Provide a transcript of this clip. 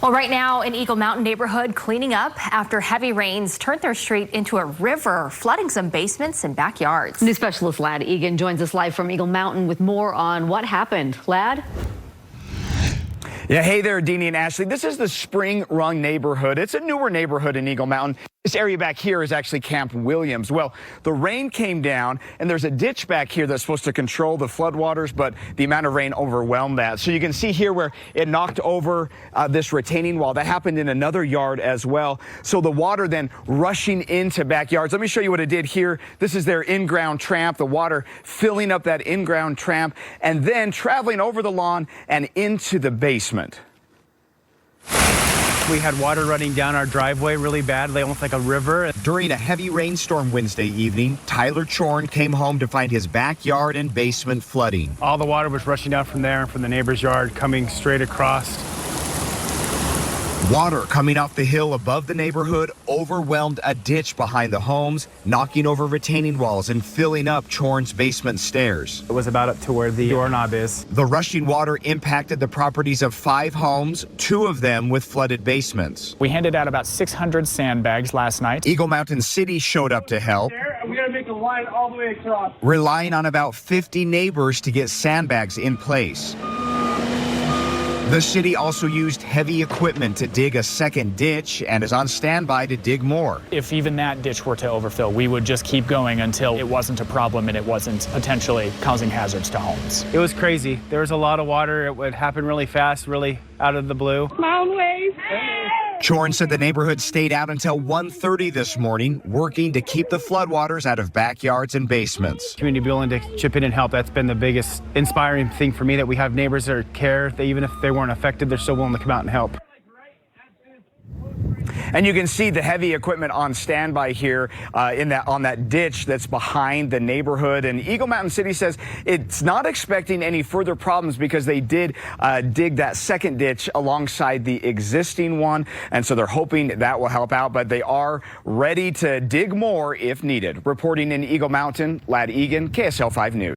Well, right now in Eagle Mountain neighborhood cleaning up after heavy rains turned their street into a river, flooding some basements and backyards. News specialist Lad Egan joins us live from Eagle Mountain with more on what happened. Lad? Yeah, hey there, Deanie and Ashley. This is the Spring Run neighborhood. It's a newer neighborhood in Eagle Mountain. This area back here is actually Camp Williams. Well, the rain came down, and there's a ditch back here that's supposed to control the floodwaters, but the amount of rain overwhelmed that. So you can see here where it knocked over this retaining wall. That happened in another yard as well. So the water then rushing into backyards. Let me show you what it did here. This is their in-ground tramp, the water filling up that in-ground tramp, and then traveling over the lawn and into the basement. We had water running down our driveway really badly, almost like a river. During a heavy rainstorm Wednesday evening, Tyler Chorn came home to find his backyard and basement flooding. All the water was rushing down from there and from the neighbor's yard, coming straight across. Water coming off the hill above the neighborhood overwhelmed a ditch behind the homes, knocking over retaining walls and filling up Chorn's basement stairs. It was about up to where the doorknob is. The rushing water impacted the properties of 5 homes, 2 of them with flooded basements. We handed out about 600 sandbags last night. Eagle Mountain City showed up to help. We gotta make a line all the way across. Relying on about 50 neighbors to get sandbags in place. The city also used heavy equipment to dig a second ditch and is on standby to dig more. If even that ditch were to overfill, we would just keep going until it wasn't a problem and it wasn't potentially causing hazards to homes. It was crazy. There was a lot of water. It would happen really fast, really out of the blue. Mountain wave. Chorn said the neighborhood stayed out until 1:30 this morning, working to keep the floodwaters out of backyards and basements. Community willing to chip in and help. That's been the biggest inspiring thing for me, that we have neighbors that care. That even if they weren't affected, they're still willing to come out and help. And you can see the heavy equipment on standby here on that ditch that's behind the neighborhood. And Eagle Mountain City says it's not expecting any further problems because they did dig that second ditch alongside the existing one. And so they're hoping that will help out, but they are ready to dig more if needed. Reporting in Eagle Mountain, Lad Egan, KSL 5 News.